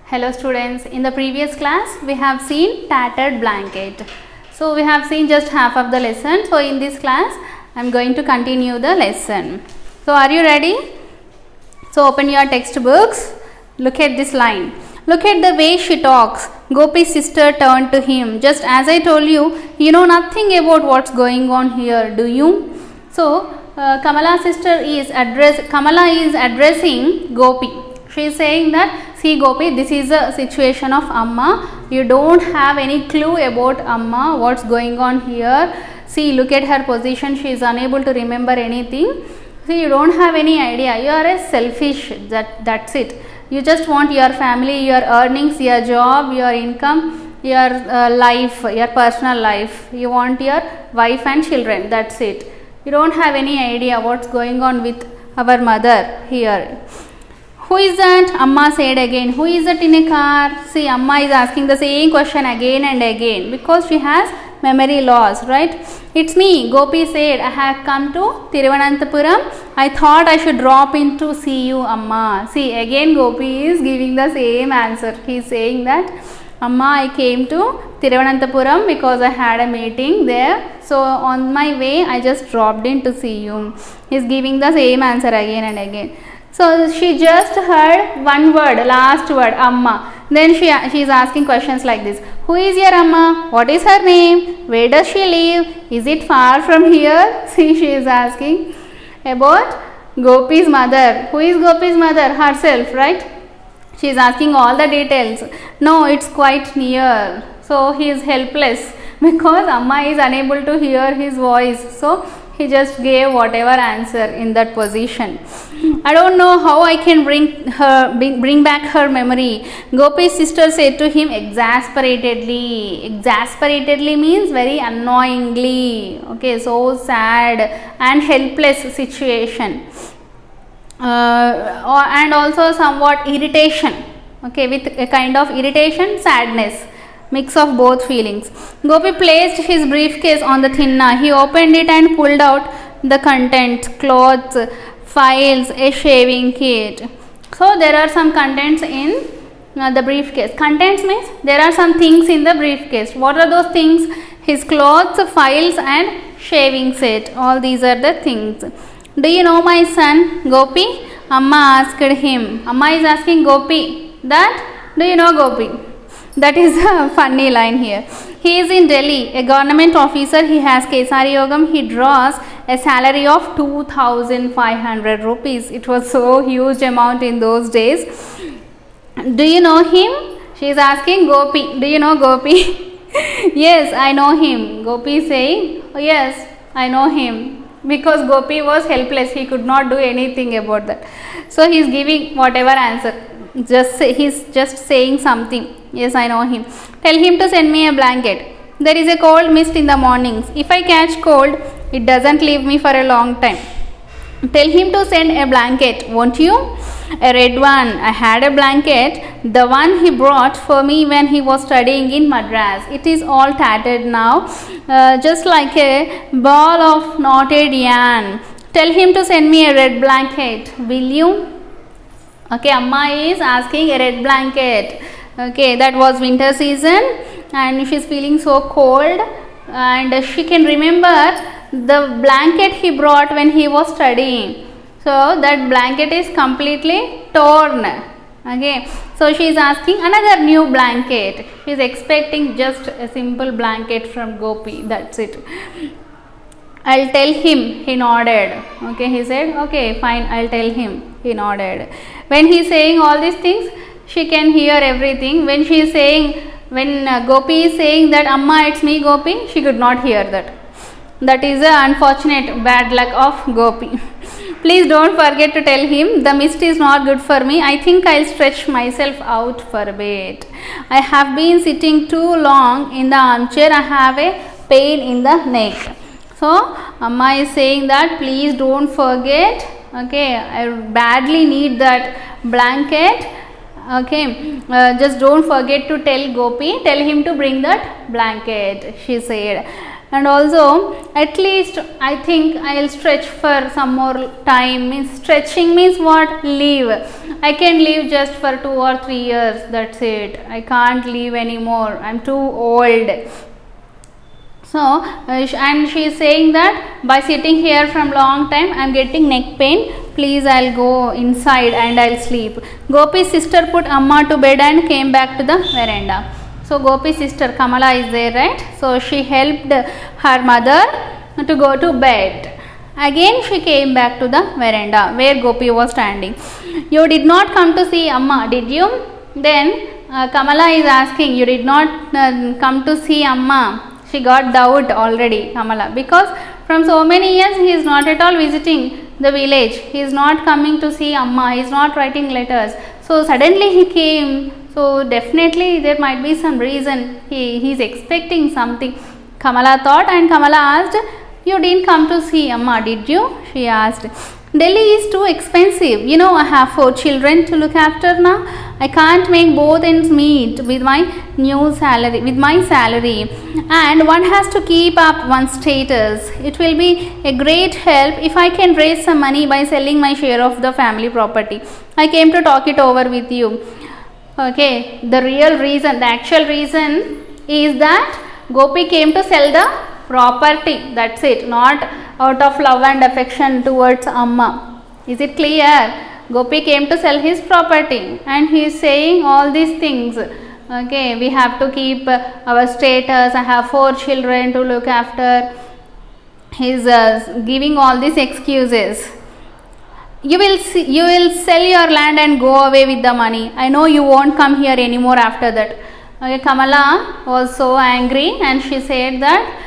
Hello students, in the previous class we have seen tattered blanket. So we have seen just half of the lesson. So in this class I am going to continue the lesson. So are you ready? So open your textbooks. Look at this line. Look at the way she talks. Gopi's sister turned to him. Just as I told you, you know nothing about what's going on here, do you? So Kamala is addressing Gopi. She is saying that, see Gopi, this is a situation of Amma. You don't have any clue about Amma, what's going on here. See, look at her position. She is unable to remember anything. See, you don't have any idea. You are a selfish. That's it. You just want your family, your earnings, your job, your income, your life, your personal life. You want your wife and children. That's it. You don't have any idea what's going on with our mother here. Who is that? Amma said again. Who is that in a car? See, Amma is asking the same question again and again because she has memory loss, right? It's me, Gopi said. I have come to Thiruvananthapuram. I thought I should drop in to see you, Amma. See, again Gopi is giving the same answer. He is saying that, Amma, I came to Thiruvananthapuram because I had a meeting there. So on my way, I just dropped in to see you. He is giving the same answer again and again. So she just heard one word, last word, Amma. Then she is asking questions like this. Who is your Amma? What is her name? Where does she live? Is it far from here? See, she is asking about Gopi's mother. Who is Gopi's mother? Herself, right? She is asking all the details. No, it's quite near. So he is helpless because Amma is unable to hear his voice. So he just gave whatever answer in that position. I don't know how I can bring back her memory. Gopi's sister said to him exasperately. Exasperately means very annoyingly. Okay, so sad and helpless situation. And also somewhat irritation. Okay, with a kind of irritation, sadness. Mix of both feelings. Gopi placed his briefcase on the thinna. He opened it and pulled out the contents, clothes, files, a shaving kit. So there are some contents in the briefcase. Contents means there are some things in the briefcase. What are those things? His clothes, files and shaving set. All these are the things. Do you know my son, Gopi? Amma asked him. Amma is asking Gopi that, do you know Gopi? That is a funny line here. He is in Delhi, a government officer. He has Kesari Yogam. He draws a salary of 2,500 rupees. It was so huge amount in those days. Do you know him? She is asking Gopi. Do you know Gopi? Yes, I know him. Gopi is saying, oh, yes, I know him. Because Gopi was helpless. He could not do anything about that. So he is giving whatever answer. He's just saying something. Yes, I know him. Tell him to send me a blanket. There is a cold mist in the mornings. If I catch cold, it doesn't leave me for a long time. Tell him to send a blanket, won't you? A red one. I had a blanket, the one he brought for me when he was studying in Madras. It is all tattered now, just like a ball of knotted yarn. Tell him to send me a red blanket, will you? Okay, Amma is asking a red blanket. Okay, that was winter season and she is feeling so cold and she can remember the blanket he brought when he was studying. So that blanket is completely torn. Okay, so she is asking another new blanket. She is expecting just a simple blanket from Gopi. That's it. I'll tell him. He nodded. Okay, he said, okay, fine, I'll tell him. He nodded. When he is saying all these things, she can hear everything. When she is saying, when Gopi is saying that Amma, it's me Gopi, she could not hear that. That is the unfortunate bad luck of Gopi. Please don't forget to tell him the mist is not good for me. I think I'll stretch myself out for a bit. I have been sitting too long in the armchair. I have a pain in the neck. So Amma is saying that please don't forget. Okay, I badly need that blanket. Okay, just don't forget to tell Gopi. Tell him to bring that blanket, she said. and also at least I think I'll stretch for some more time. Means stretching means what? Leave. I can leave just for 2 or 3 years, that's it. I can't leave anymore, I'm too old. So and she is saying that by sitting here from long time I am getting neck pain, please I'll go inside and I'll sleep. Gopi's sister put Amma to bed and came back to the veranda. So Gopi's sister Kamala is there, right? So she helped her mother to go to bed. Again she came back to the veranda where Gopi was standing. You did not come to see Amma, did you? Then Kamala is asking, you did not come to see Amma. She got doubt already, Kamala, because from so many years he is not at all visiting the village. He is not coming to see Amma. He is not writing letters. So suddenly he came. So definitely there might be some reason. He is expecting something. Kamala thought, and Kamala asked, you didn't come to see Amma, did you? She asked. Delhi is too expensive. You know, I have 4 children to look after now. I can't make both ends meet with my salary, and one has to keep up one's status. It will be a great help if I can raise some money by selling my share of the family property. I came to talk it over with you. Okay, the real reason, the actual reason is that Gopi came to sell the property. That's it, not out of love and affection towards Amma. Is it clear? Gopi came to sell his property and he is saying all these things. Okay, we have to keep our status. I have 4 children to look after. He is giving all these excuses. You will sell your land and go away with the money. I know you won't come here anymore after that. Okay, Kamala was so angry and she said that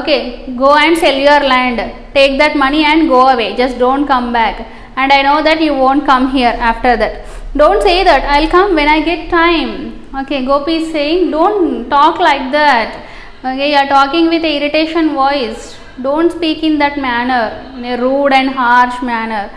okay, go and sell your land. Take that money and go away. Just don't come back. And I know that you won't come here after that. Don't say that. I'll come when I get time. Okay, Gopi is saying, don't talk like that. Okay, you are talking with an irritation voice. Don't speak in that manner, in a rude and harsh manner.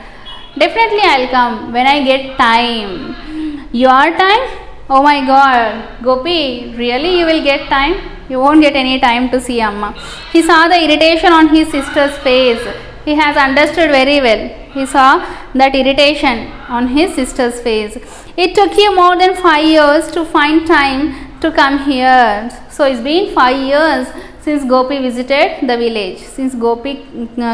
Definitely I'll come when I get time. Your time? Oh my God, Gopi, really you will get time? You won't get any time to see Amma. He saw the irritation on his sister's face. He has understood very well. He saw that irritation on his sister's face. It took you more than 5 years to find time to come here. So it's been 5 years since Gopi visited the village, since Gopi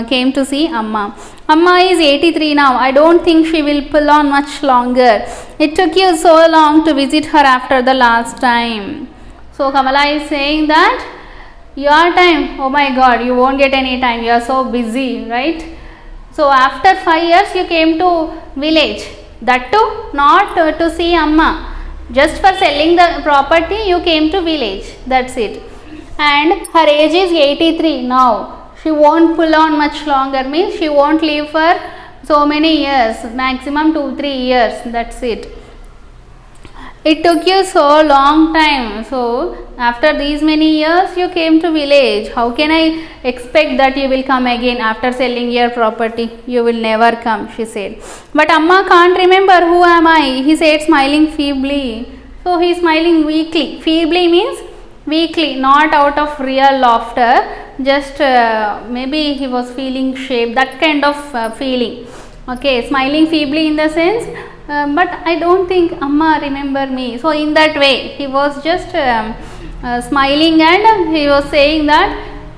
came to see Amma. Amma is 83 now. I don't think she will pull on much longer. It took you so long to visit her after the last time. So Kamala is saying that your time, oh my God, you won't get any time. You are so busy, right? So after 5 years you came to village. That too not to see Amma. Just for selling the property you came to village. That's it. And her age is 83 now. She won't pull on much longer, means she won't live for so many years, maximum 2-3 years. That's it. It took you so long time. So after these many years you came to village. How can I expect that you will come again after selling your property? You will never come, she said. But Amma can't remember, who am I? He said, smiling feebly. So he is smiling weakly. Feebly means weakly, not out of real laughter. Just maybe he was feeling shame, that kind of feeling. Okay, smiling feebly in the sense, but I don't think Amma remember me. So in that way he was just smiling, and he was saying that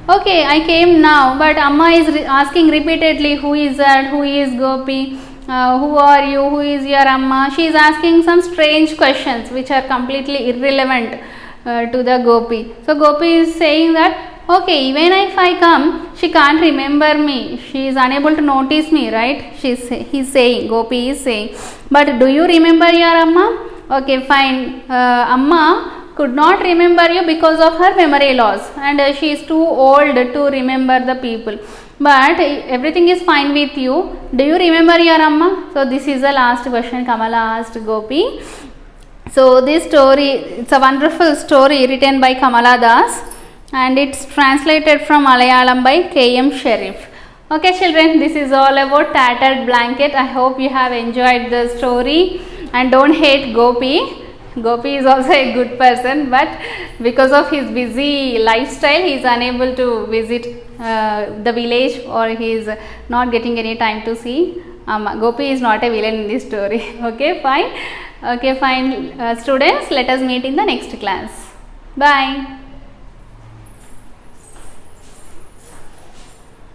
okay, I came now, but Amma is asking repeatedly, who is that, who is Gopi, who are you, who is your Amma. She is asking some strange questions which are completely irrelevant to the Gopi. So Gopi is saying that okay, even if I come, she can't remember me. She is unable to notice me, right? He's saying, Gopi is saying. But do you remember your Amma? Okay, fine. Amma could not remember you because of her memory loss, and she is too old to remember the people. But everything is fine with you. Do you remember your Amma? So this is the last question Kamala asked Gopi. So this story, it's a wonderful story written by Kamala Das, and it's translated from Malayalam by K.M. Sharif. Okay children, this is all about Tattered Blanket. I hope you have enjoyed the story, and don't hate Gopi. Gopi is also a good person, but because of his busy lifestyle, he is unable to visit the village, or he is not getting any time to see. Gopi is not a villain in this story. Okay, fine. Okay, fine. Students, let us meet in the next class. Bye.